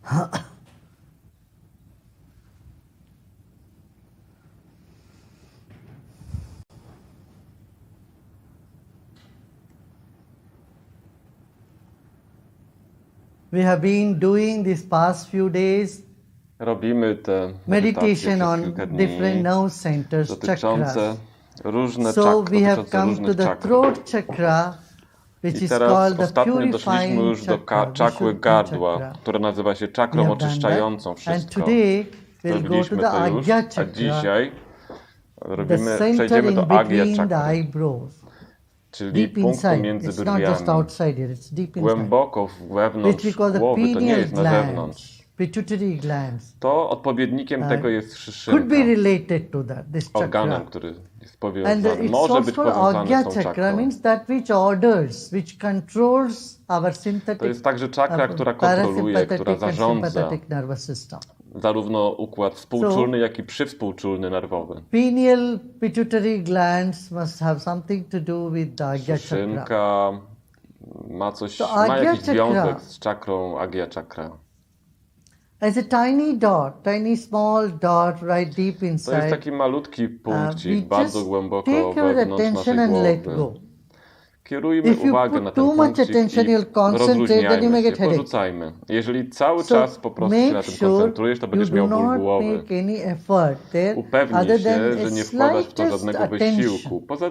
We have been doing these past few days Robimy te meditation medytacje przez on kilka different dni nerve centers, dotyczące chakras. różne So we have dotyczące come to różnych the czakr. throat chakra, which I is teraz called the ostatnio doszliśmy purifying już do chakra, czakry Vishuddhi gardła, chakra. która nazywa się We czakrą have done oczyszczającą that. And wszystko. today we'll go to Zrobiliśmy the to już, Agya a chakra, dzisiaj the center przejdziemy in do Agya between the chakry, eyebrows, czyli deep punktu inside. między It's not just brwiami. outside here, it's deep inside. Głęboko Which wewnątrz we call the głowy, to nie pineal jest na glands, zewnątrz. pituitary glands. To odpowiednikiem tego jest Could szyszynka, be related to that, this organem, chakra. który jest And powiązany, it's może być also powiązany Agya z tą chakra, czakrą. means that which orders, which controls our To sympathetic, jest także czakra, która kontroluje, która parasympathetic and zarządza sympathetic nervous system. zarówno układ współczulny, jak i przywspółczulny nerwowy. Pineal pituitary glands must have something to do with the Agya chakra. Szyszynka ma So ma Agya jakiś chakra, związek z czakrą Agya chakra. as a tiny dot, tiny small dot right deep To jest inside, taki malutki we punkcik, bardzo just głęboko take your wewnątrz attention naszej and let głowy. go. Kierujmy If you uwagę na put ten too much punkcik attention, i you'll concentrate, then you may rozluźniajmy get się, headache. porzucajmy. Jeżeli cały So czas po prostu się na make tym sure koncentrujesz, to you będziesz do miał ból not głowy. make any effort there Upewnij other than się, a że nie wkładasz w to slightest żadnego attention. wysiłku. Poza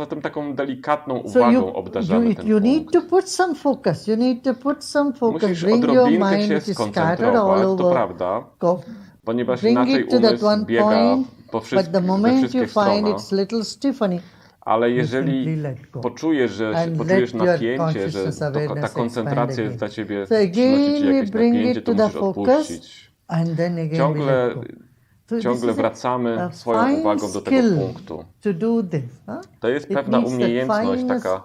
tym taką delikatną So uwagą obdarzamy ten you need punkt. to put some focus. You need to put some focus. Musisz Bring your odrobinkę mind, się which is scattered skoncentrować, all to over. prawda, Go. ponieważ Bring inaczej it to that umysł one biega point, po but the we moment you wszystkich find stronach. it's little stiffening, Ale you jeżeli simply let go. poczujesz And poczujesz let your napięcie, że consciousness ta awareness koncentracja expand jest dla ciebie, So przynosi ci again we jakieś bring napięcie, it to to the musisz focus, odpuścić. and then again we Ciągle, let go. So this ciągle is wracamy a swoją fine uwagą do tego skill punktu. to do this. To jest It pewna needs that umiejętność finest taka,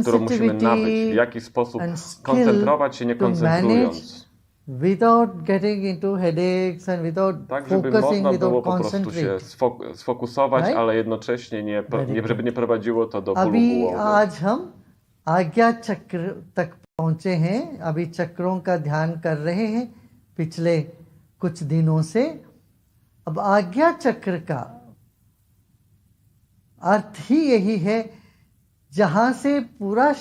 którą musimy nabyć, w sensitivity jaki sposób and skill koncentrować się nie to manage koncentrując. without getting into headaches and without Tak, żeby focusing, można było without po prostu się concentrating. sfokusować, Right? ale jednocześnie żeby nie prowadziło to do bólu अभी głowy. आज हम आज्ञा चक्र तक पहुंचे हैं, अभी चक्रों का ध्यान कर रहे हैं पिछले कुछ दिनों से। अब आज्ञा चक्र का अर्थ ही यही है जहाँ से पूरा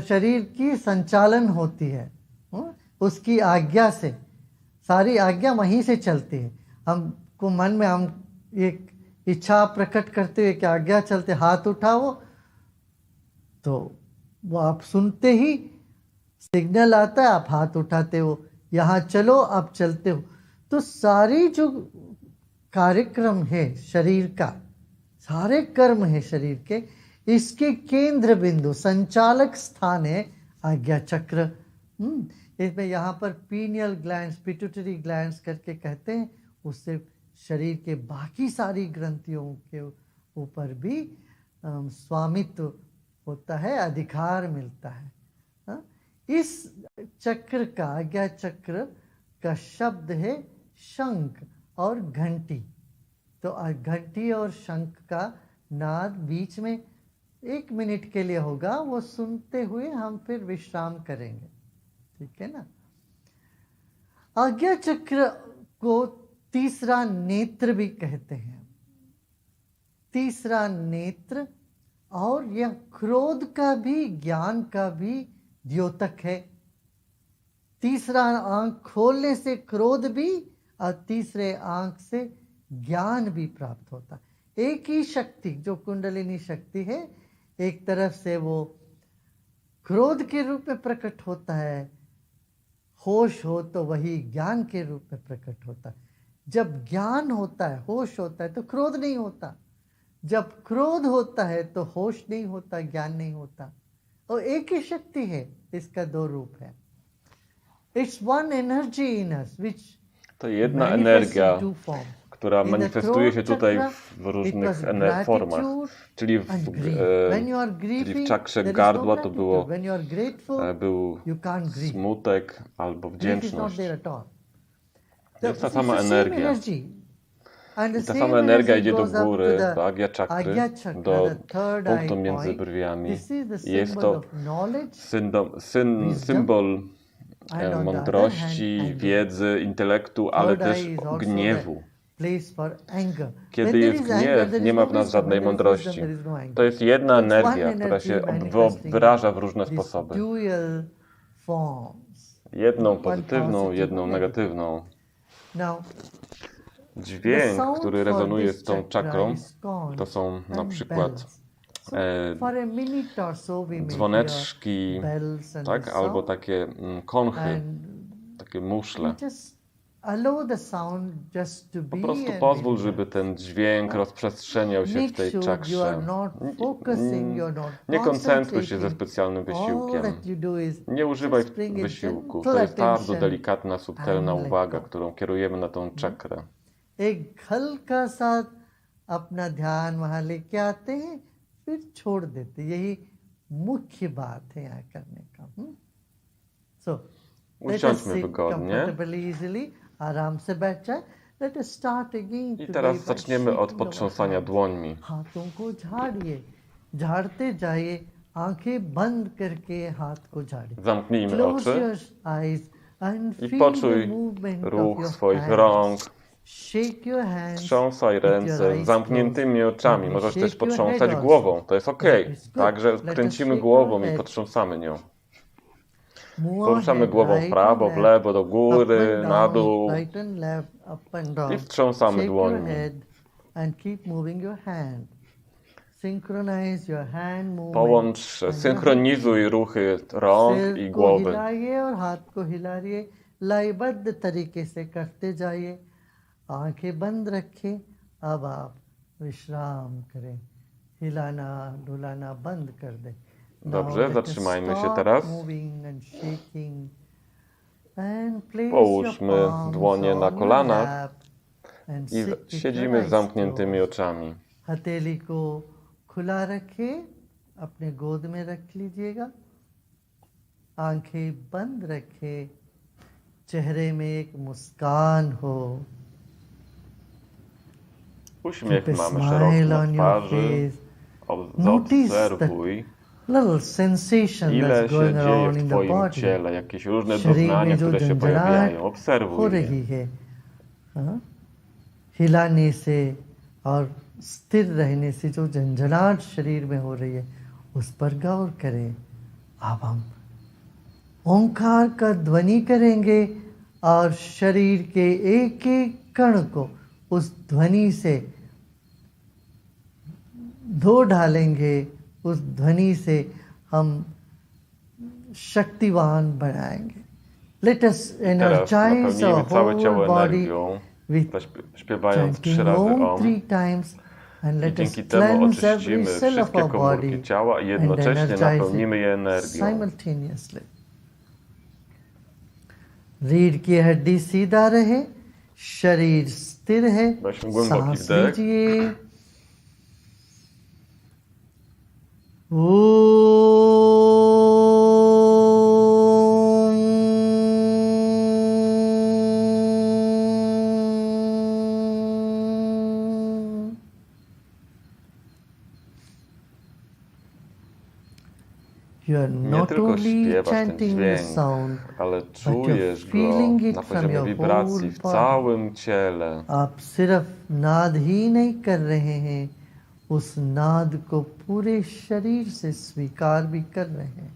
शरीर की संचालन होती है, उसकी आज्ञा से सारी आज्ञा वहीं से चलती है। हमको मन में हम एक इच्छा प्रकट करते हुए कि आज्ञा चलते हाथ उठाओ, तो वो आप सुनते ही सिग्नल आता है, आप हाथ उठाते हो, यहाँ चलो आप चलते हो। तो सारी जो कार्यक्रम है शरीर का, सारे कर्म है शरीर के, इसके केंद्र बिंदु संचालक स्थान है आज्ञा चक्र। इसमें यहाँ पर पीनियल ग्लैंड्स, पिट्यूटरी ग्लैंड्स करके कहते हैं, उससे शरीर के बाकी सारी ग्रंथियों के ऊपर भी स्वामित्व होता है, अधिकार मिलता है। इस चक्र का, आज्ञा चक्र का शब्द है शंख और घंटी। तो घंटी और शंख का नाद बीच में 1 मिनट के लिए होगा, वो सुनते हुए हम फिर विश्राम करेंगे, ठीक है ना। आज्ञा चक्र को तीसरा नेत्र भी कहते हैं। तीसरा नेत्र, और यह क्रोध का भी, ज्ञान का भी द्योतक है। तीसरा आंख खोलने से क्रोध भी और तीसरे आंख से ज्ञान भी प्राप्त होता है। एक ही शक्ति जो कुंडलिनी शक्ति है, एक तरफ से वो क्रोध के रूप में प्रकट होता है, होश हो तो वही ज्ञान के रूप में प्रकट होता है। जब ज्ञान होता है, होश होता है, तो क्रोध नहीं होता। जब क्रोध होता है तो होश नहीं होता, ज्ञान नहीं होता। और एक ही शक्ति है, इसका 2 रूप है। It's one energy in us which To jedna manifests energia, in 2 forms. która In the manifestuje się throat tutaj chakra, w różnych it was formach. gratitude Czyli and grief. When you are grieving, czakrze there is gardła no to gratitude. When you are grateful, był you can't grieve. smutek albo Grief is not wdzięczność. there at all. Jest ta It's sama the same energia. energy. And the I ta same sama energy energia idzie do goes up to góry, the do Agya Czakry, Agya Chakra, do the third eye punktu między point. brwiami. This is the I jest symbol to of knowledge, symbol and on the other hand, mądrości, anger. wiedzy, intelektu, ale Third eye też is also gniewu. the place for anger. Kiedy When there jest is anger, gniew, there nie is ma no w nas wisdom. żadnej When there is mądrości. wisdom, there is no anger. To jest jedna So it's one energia, która energy się manifesting wyraża w różne these sposoby. dual forms. Jedną pozytywną, positive, jedną one negatywną. Now, the Dźwięk, sound który for rezonuje this z tą chakra czakrą, is conch to są na and przykład bells. So for a minute or so we may dzwoneczki, hear bells and tak? the Albo sound, takie konchy, and takie you muszle. just allow the sound just to Po be prostu and pozwól, be żeby ten dźwięk rozprzestrzeniał się w Make tej sure you are czakrze. not focusing, you are not Nie koncentruj się ze concentrating. specjalnym All wysiłkiem. that you do is Nie używaj just bring a wysiłku. gentle To jest bardzo attention delikatna, subtelna and let uwaga, go. którą kierujemy na tą czakrę. एक हल्का सा अपना ध्यान वहाँ लेके आते हैं फिर छोड़ देते हैं। यही मुख्य बात है यहाँ करने का। So let us Usiądźmy sit wygodnie. comfortably, easily, आराम से बैठ जाए। Let us start again I today teraz by zaczniemy od shaking our potrząsania hands. dłońmi. हाथों को झाड़िए, झाड़ते जाइए, आंखें बंद करके हाथ को झाड़िए। Zamknijmy Close oczy your eyes and i feel poczuj the movement of ruch your swoich hands. rąk. Shake your hands. Trząsaj with your ręce eyes z zamkniętymi closed. oczami. You Możesz shake też your head potrząsać also. głową. To jest okej. That is good. Także Let us kręcimy shake głową your i head. potrząsamy nią. Move Poruszamy our głową head w prawo, right w and lewo, do left, góry, up na and dół down, right and left, up and down. i wstrząsamy Shake your dłońmi. head and keep moving your hand. Synchronize your hand movement. Połącz, synchronizuj ruchy rąk सिर i को głowy. हिलाइए और हाथ को हिलाइए, लयबद्ध तरीके से करते जाइए। आंखें बंद रखें। अब आप विश्राम करें, हिलाना डुलाना बंद कर दें। Dobrze, zatrzymajmy się teraz. Połóżmy dłonie na kolanach i siedzimy z zamkniętymi oczami. हथेली को खुला रखें, अपने गोद में रख लीजिएगा। आंखें बंद रखें, चेहरे में एक मुस्कान हो। Uśmiech Keep a mamy smile szeroki na on your twarzy. face. Notice the Zaobserwuj, little sensation ile that's się going dzieje around w in the Twoim body। ciele, jakieś różne शरीर में doznania, जो które się झंझनाहट pojawiają. हो Obserwuj je. रही है, हाँ? हिलाने से और स्थिर रहने से जो झंझनाहट शरीर में हो रही है, उस पर गौर करें। अब हम ओंकार का ध्वनि करेंगे और शरीर के एक एक कण को उस ध्वनि से धो डालेंगे। उस ध्वनि से हम शक्तिवान बनाएंगे। Let us Teraz energize our napełnijmy całe whole ciało body energią, with śpiewając 3 chanting razy Om Om. 3 times and I let us dzięki temu cleanse every oczyścimy cell of wszystkie our komórki body ciała i and jednocześnie energize napełnimy je it energią. simultaneously। रीढ़ की हड्डी सीधा रहे, शरीर स्थिर है। Weźmy głęboki सांस wdech. लीजिए। You are Nie not tylko only śpiewasz ten chanting the dźwięk, sound, ale but czujesz you're go feeling it na from poziomie your wibracji whole w body। całym ciele. आप सिर्फ नाद ही नहीं कर रहे हैं, उस नाद को पूरे शरीर से स्वीकार भी कर रहे हैं।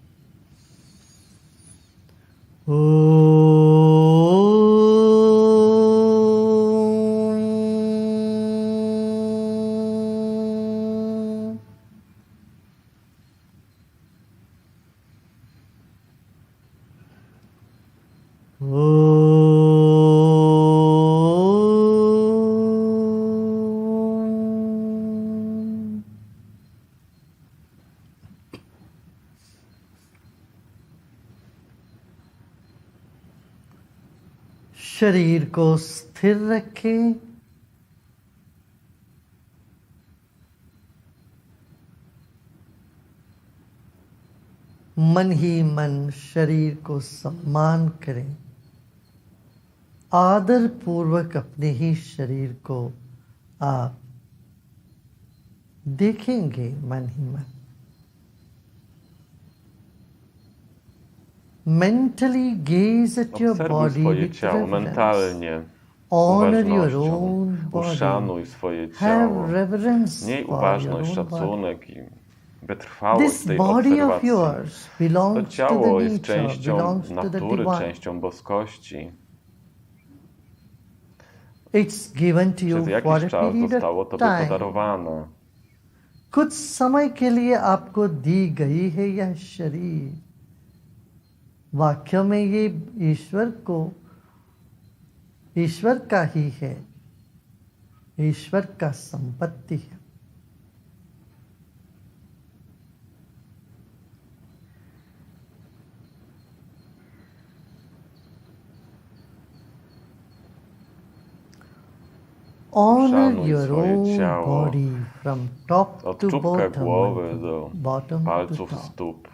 शरीर को स्थिर रखें। मन ही मन शरीर को सम्मान करें। आदर पूर्वक अपने ही शरीर को आप देखेंगे मन ही मन. Mentally gaze at your Obserwuj body swoje with ciało reverence. mentalnie, z Honor your uważnością. own body. Uszanuj swoje Have ciało. reverence Miej for your uważność, own body. szacunek i wytrwałość This tej body of obserwacji. yours To belongs to the ciało jest nature, częścią belongs to the natury, divine. częścią boskości. It's given to you Przez jakiś for a czas period zostało of Tobie time. podarowane. कुछ समय के लिए आपको दी गई है यह शरीर. वाक्य में ये ईश्वर का ही है, ईश्वर का संपत्ति है. Honor Uszanuj your swoje own ciało. body from top Od to czubka bottom, głowy do bottom to palców top. stóp.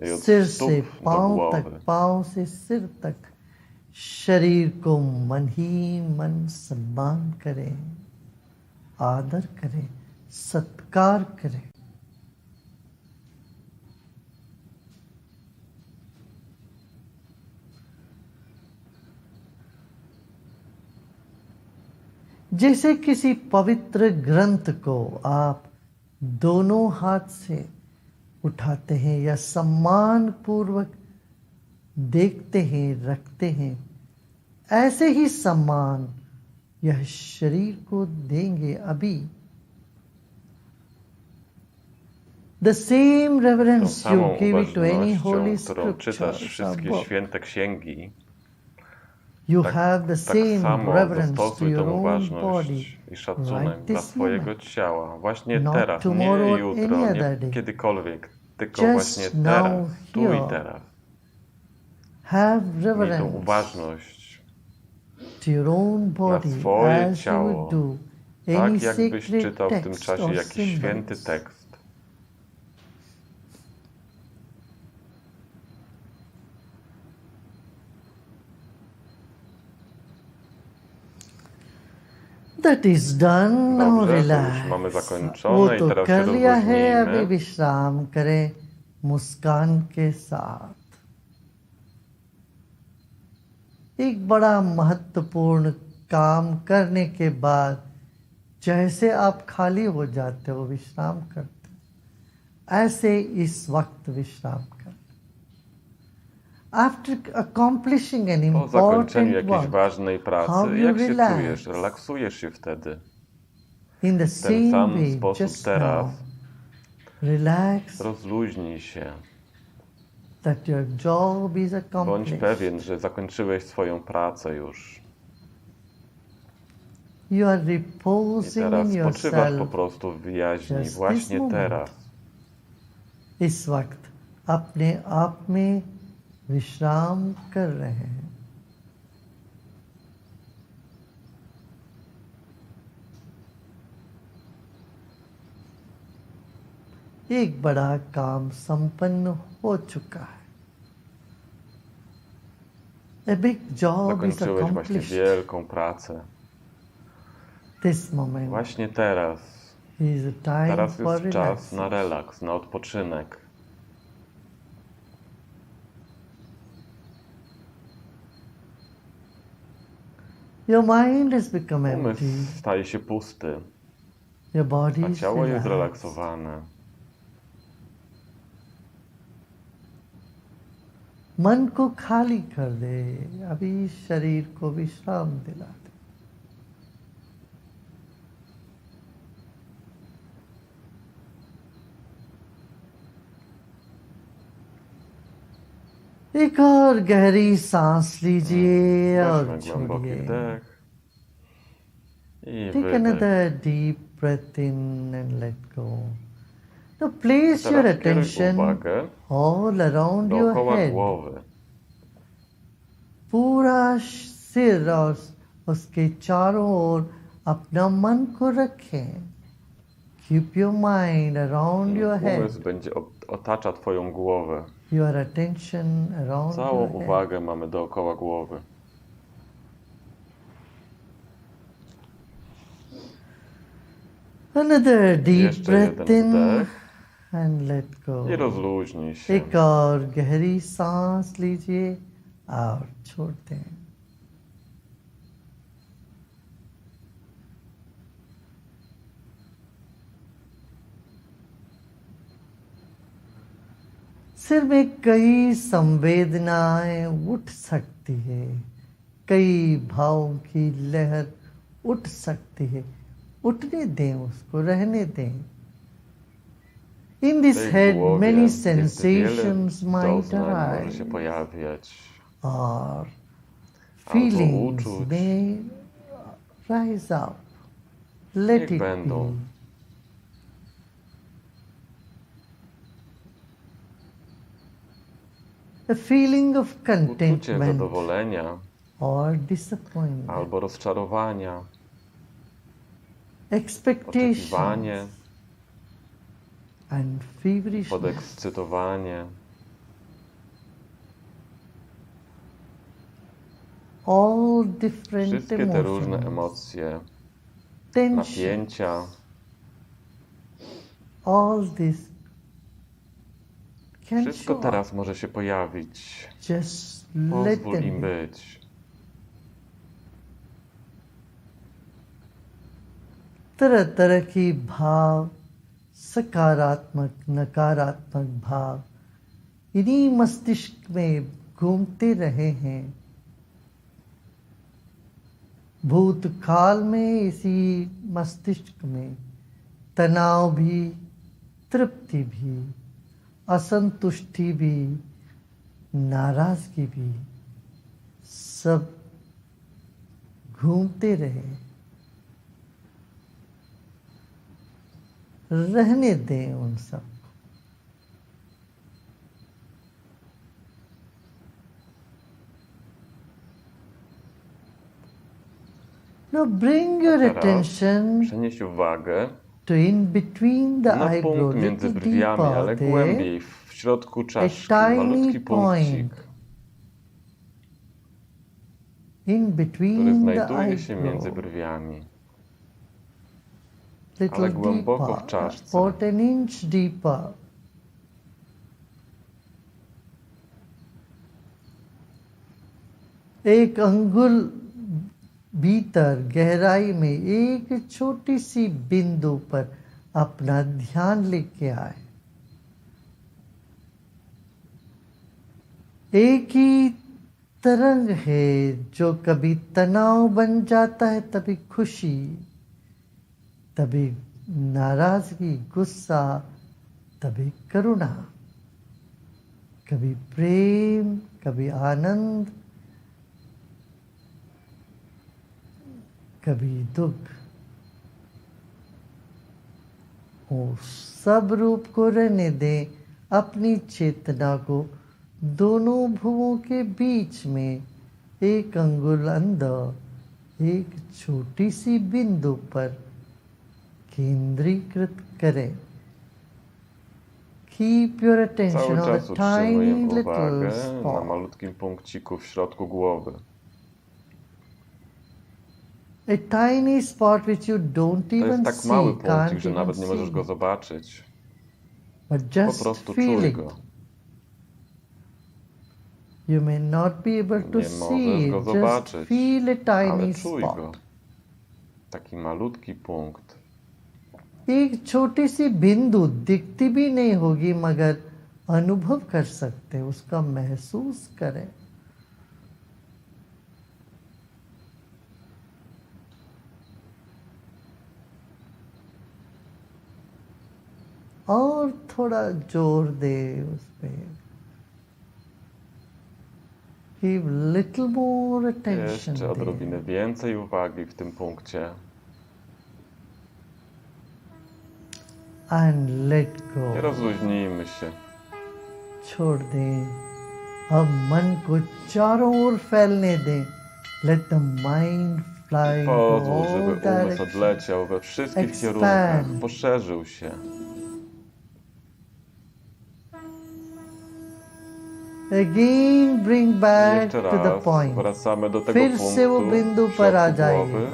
I od सिर stóp से do पांव तक, głowy. पांव से सिर तक शरीर को मन ही मन सम्मान करें, आदर करें, सत्कार करें. जैसे किसी पवित्र ग्रंथ को आप दोनों हाथ से उठाते हैं या सम्मान पूर्वक देखते हैं, रखते हैं, ऐसे ही सम्मान यह शरीर को देंगे अभी. The same Tą reverence you samą give it to any holy uważnością, którą czytasz scripture, wszystkie święte księgi, you tak, have the tak same samo reverence to zastosuj your tą own body uważność i szacunek right dla this swojego moment. ciała. Właśnie Not teraz, tomorrow nie or jutro, any nie other day. kiedykolwiek, tylko Just właśnie now, teraz, tu here. i teraz. Have Miej tą reverence uważność to your own body na swoje as you would ciało, do any tak jakbyś sacred czytał w tym text czasie or jakiś święty symbols. tekst. That is done, now Dobrze, to już relax. mamy वो zakończone i तो teraz się कर लिया है, अभी rozluźnijmy. विश्राम करें मुस्कान के साथ. एक बड़ा महत्वपूर्ण काम करने के बाद जैसे आप खाली हो जाते हो, विश्राम करते हो, ऐसे इस वक्त विश्राम कर. After accomplishing an Po zakończeniu important jakiejś work, ważnej how pracy, you jak się relax. czujesz? Relaksujesz się wtedy. In the W ten same sam way, sposób just teraz now, relax rozluźnij się. that your job is Bądź accomplished. pewien, że zakończyłeś swoją pracę już. You are I reposing teraz in spoczywasz po yourself. prostu w jaźni, Just this właśnie moment. teraz. इस वक्त अपने आप में विश्राम कर रहे हैं. एक बड़ा काम संपन्न हो चुका है. A big job is Zakończyłeś właśnie accomplished. wielką pracę. This moment Właśnie teraz. is a time Teraz for jest czas na relaxation. relaks, na odpoczynek. Your mind has become Umysł empty. staje się pusty, Your body a is ciało jest relaxed. zrelaksowane. मन को खाली कर दे, अभी शरीर को विश्राम दिला दे. एक और गहरी सांस लीजिए और Weźmy głęboki छोड़िए. wdech i Take wydech. another deep breath in and let go. Now place your Teraz kieruj attention uwagę all around your dookoła head. głowy. पूरा सिर और उसके चारों ओर अपना मन को रखें. Keep your mind around your head. Umysł będzie otacza Twoją głowę. Your attention around Całą your head. uwagę mamy dookoła głowy. Another deep Jeszcze breath jeden in wdech and let go. i rozluźnij się. एक और गहरी सांस लीजिए और छोड़ दें. सिर में कई संवेदनाएं उठ सकती है, कई भावों की लहर उठ सकती है. उठने दें, उसको रहने दें. In this W tej head głowie many jest wiele sensations might doznań może arise, się pojawiać. or feelings uczuć. may rise up. Let Niech it będą. be. A feeling of Uczucie contentment zadowolenia or disappointment, albo rozczarowania, expectations oczekiwanie, and feverishness. podekscytowanie. All different Wszystkie te różne emotions, emocje, tension, napięcia, all this can wszystko show up. teraz może się pojawić. Just let Pozwól them im be. być. तरह तरह की भाव, सकारात्मक नकारात्मक भाव इन्हीं मस्तिष्क में घूमते रहे हैं. भूतकाल में इसी मस्तिष्क में तनाव भी, तृप्ति भी, असंतुष्टि भी, नाराजगी भी सब घूमते रहे. रहने दें उन सब. Now bring your Teraz attention przenieś uwagę to in between the na eyebrow, punkt między little brwiami, ale deeper there, głębiej, w środku czaszki, tiny malutki point, punkcik, in który between the znajduje się między eyebrow, brwiami, little ale głęboko w deeper, czaszce. about an inch deeper. एक अंगुल भीतर गहराई में एक छोटी सी बिंदु पर अपना ध्यान लेके आए. एक ही तरंग है जो कभी तनाव बन जाता है, तभी खुशी, तभी नाराजगी, गुस्सा, तभी करुणा, कभी प्रेम, कभी आनंद, कभी दुख. वो सब रूप को रहने दें. अपनी चेतना को दोनों भुवों के बीच में एक अंगुल अंदर एक छोटी सी बिंदु पर केंद्रीकृत करें. Keep your attention Cały on czas a tiny utrzymuję little uwagę na spot. malutkim punkciku w środku głowy. A tiny spot which you don't To jest even tak mały see, punkcik, can't że even nawet nie możesz see, go zobaczyć. but Po just prostu feel czuj it. go. You may not be able to Nie see możesz it, go just zobaczyć, feel a tiny ale czuj spot. go. Taki malutki punkt. एक छोटी सी बिंदु दिखती भी नहीं होगी, मगर अनुभव कर सकते हैं, उसका महसूस करें. और थोड़ा जोर दे उस पे. Give little more attention Jeszcze odrobinę there. więcej uwagi w tym punkcie. And let I go. rozluźnijmy się. छोड़ दें. अब मन को चारों ओर फैलने दें. Let the mind fly into Pozwól, all żeby umysł directions. odleciał we wszystkich Expand. kierunkach, poszerzył się. Again bring back Jeszcze to the raz point. wracamy do tego फिर से वो punktu बिंदु w पर आ środku जाइए. głowy.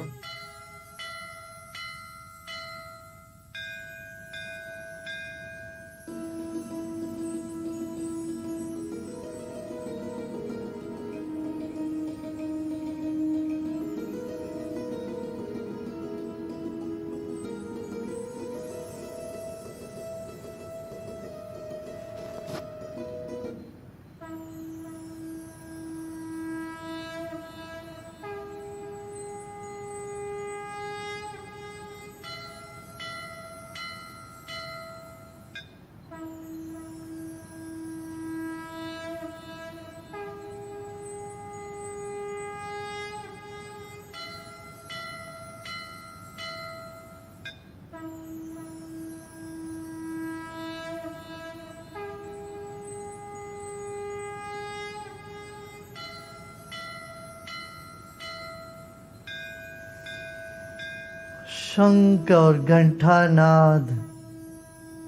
शंख और घंटानाद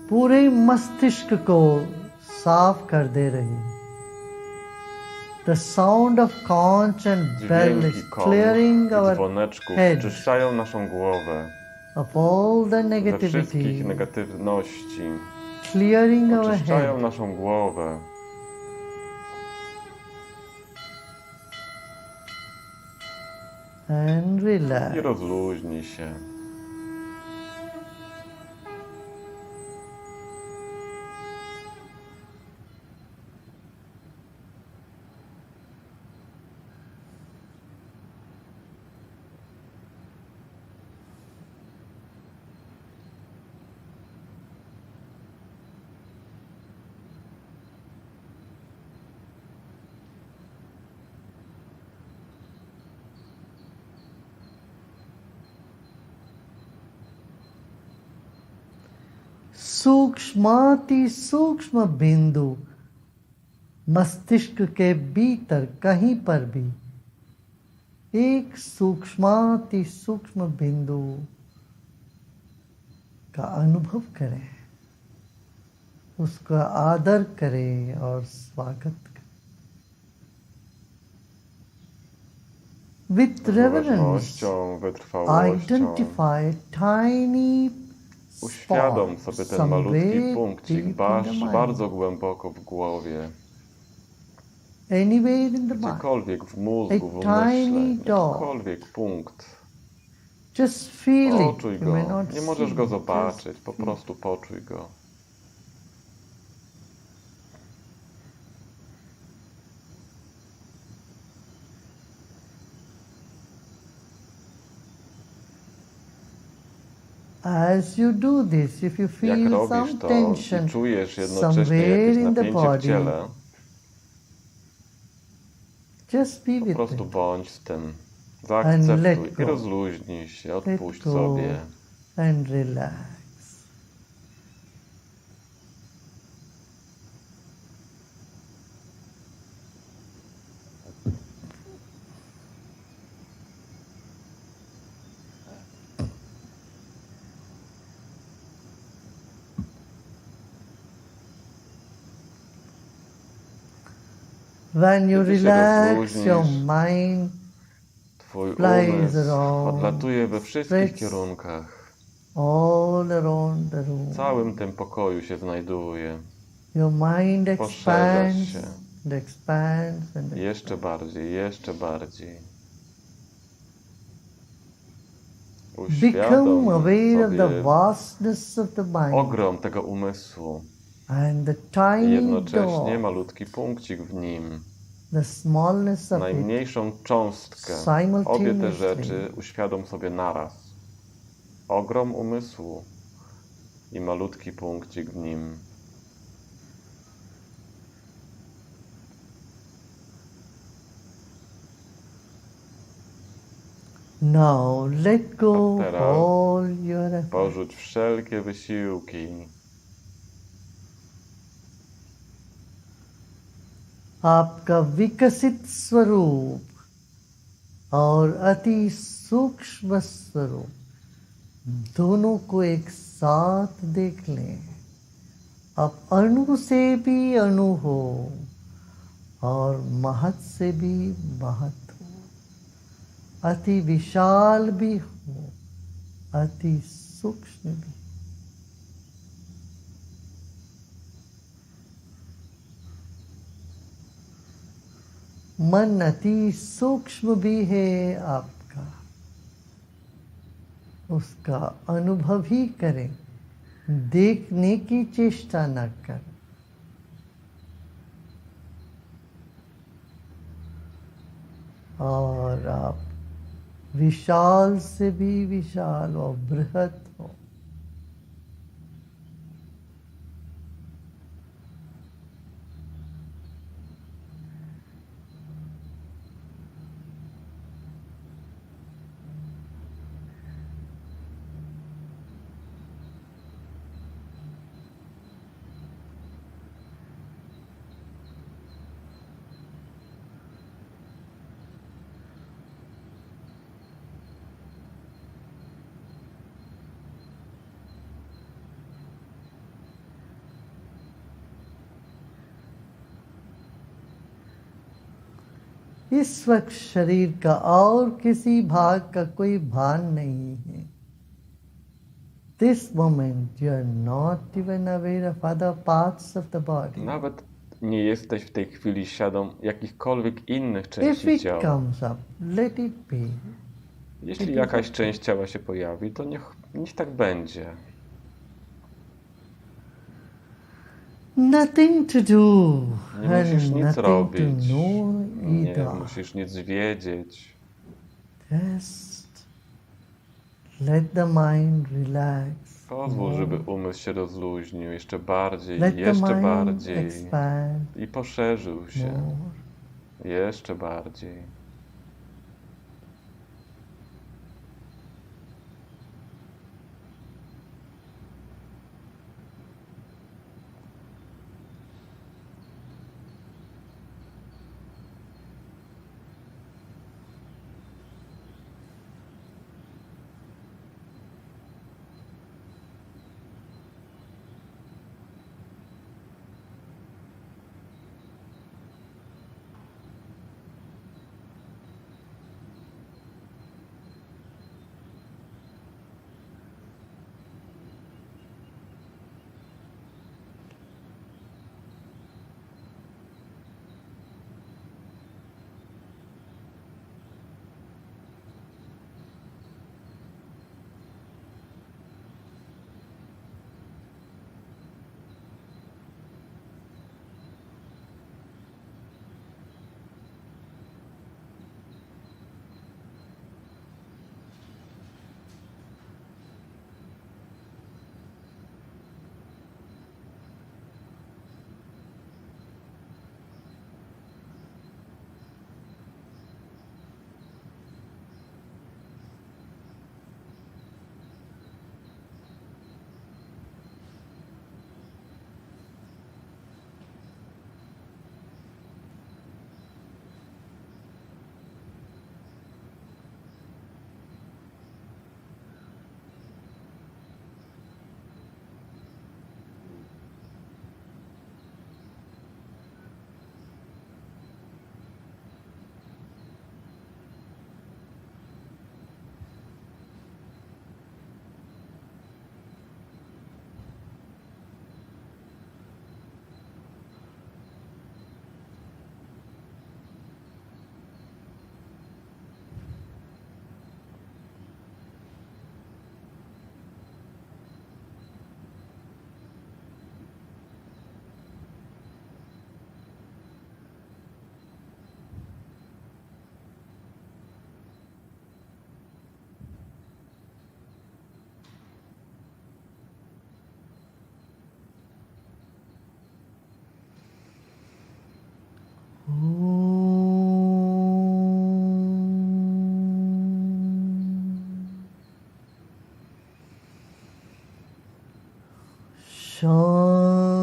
पूरे मस्तिष्क को साफ कर दे रही है। The sound of conch and bell is clearing our dzwoneczków head czyszczają naszą głowę of all the ze negativity, wszystkich negatywności. clearing our Oczyszczają head naszą głowę. and relax. I rozluźnij się. सूक्ष्माति सूक्ष्म बिंदु मस्तिष्क के भीतर कहीं पर भी एक सूक्ष्माति सूक्ष्म बिंदु का अनुभव करें, उसका आदर करें और स्वागत करें। With reverence, identify tiny Uświadom sobie ten malutki punkcik bardzo głęboko w głowie. Gdziekolwiek w mózgu, w umyśle, jakikolwiek punkt. Poczuj go. Nie możesz go zobaczyć, po prostu poczuj go. As you do this, if you feel some tension somewhere in the body, just be with it. Po prostu bądź z tym. Zaakceptuj i rozluźnij się, odpuść sobie. And relax. When you relax, your mind Twój flies umysł around, odlatuje we wszystkich kierunkach. All around the room. W całym tym pokoju się znajduje. Your mind expands, się. And expands, and jeszcze bardziej, jeszcze bardziej. Become aware of the vastness of the mind. Ogrom tego umysłu. And the tiny I jednocześnie dot, malutki punkcik w nim. the smallness of Najmniejszą cząstkę. Obie te rzeczy uświadom sobie naraz. Ogrom umysłu i malutki punkcik w nim. Now let go teraz all your efforts. Porzuć wszelkie wysiłki. आपका विकसित स्वरूप और अति सूक्ष्म स्वरूप दोनों को एक साथ देख लें। अब अणु से भी अणु हो और महत से भी महत हो, अति विशाल भी हो, अति सूक्ष्म भी। मन अति सूक्ष्म भी है आपका, उसका अनुभव ही करें, देखने की चेष्टा न करें। और आप विशाल से भी विशाल और बृहत हो। इस वक्त शरीर का और किसी भाग का कोई भान नहीं है. This moment you are not even aware of other parts of the body. Nawet nie jesteś w tej chwili świadom jakichkolwiek innych If części it ciała. comes up, let it be. Jeśli jakaś część ciała się pojawi, to niech tak będzie. Nothing to do. Nie musisz nic Nothing robić. to know Nie either. musisz nic wiedzieć. Just let the mind relax. Pozwól, żeby umysł się rozluźnił jeszcze bardziej, Let the jeszcze mind bardziej expand i poszerzył się more. jeszcze bardziej.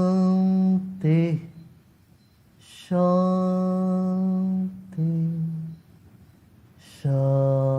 Shanti, Shanti, Shanti.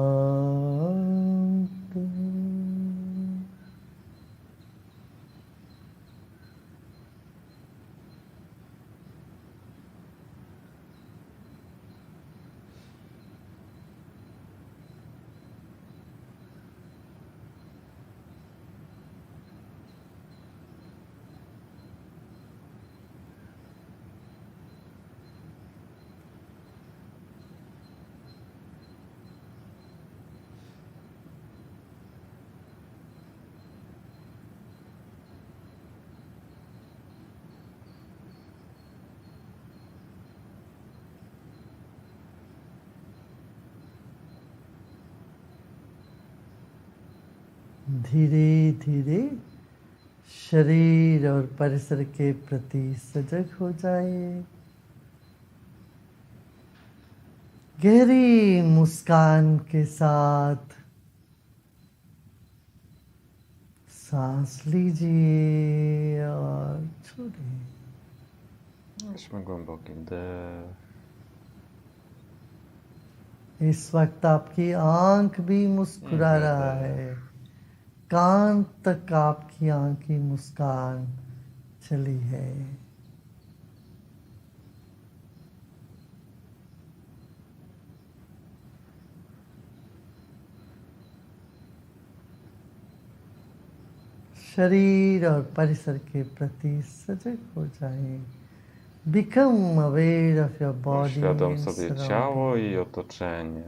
धीरे धीरे शरीर और परिसर के प्रति सजग हो जाए। गहरी मुस्कान के साथ सांस लीजिए और छोड़िए। Weźmy głęboki wdech. इस वक्त आपकी आंख भी मुस्कुरा रहा है, कान तक आपकी आंख की मुस्कान चली है। शरीर और परिसर के प्रति सजग हो जाए. Become aware of your body Uświadom and sobie ciało i surroundings. otoczenie.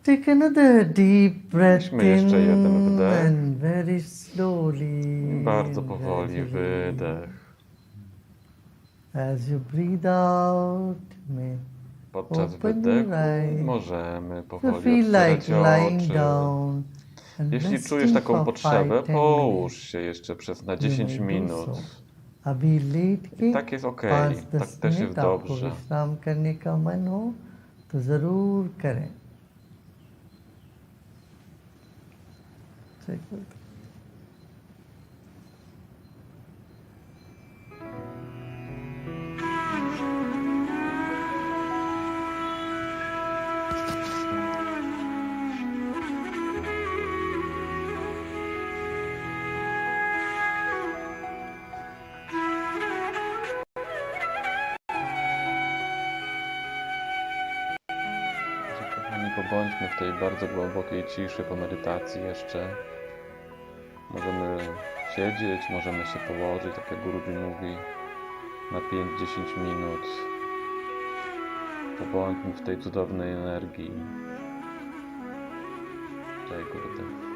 Take another deep breath Weźmy jeszcze jeden in wdech. and very slowly, Bardzo powoli gradually. wydech. As you breathe out, may Podczas open your wydechu eyes. możemy You powoli feel like otwierać lying oczy. down and Jeśli czujesz resting taką for potrzebę, 5-10 połóż minutes. się jeszcze na You 10 may do minut. so. अभी लेट के I tak jest okej, 5-10 tak też jest minute आपको dobrze. विश्राम करने का मन हो तो जरूर करें. Take it. Kochani, pobądźmy w tej bardzo głębokiej ciszy po medytacji jeszcze. Możemy siedzieć, możemy się położyć, tak jak Guruji mówi, na 5-10 minut. Pobądźmy w tej cudownej energii. Jai Gurudev.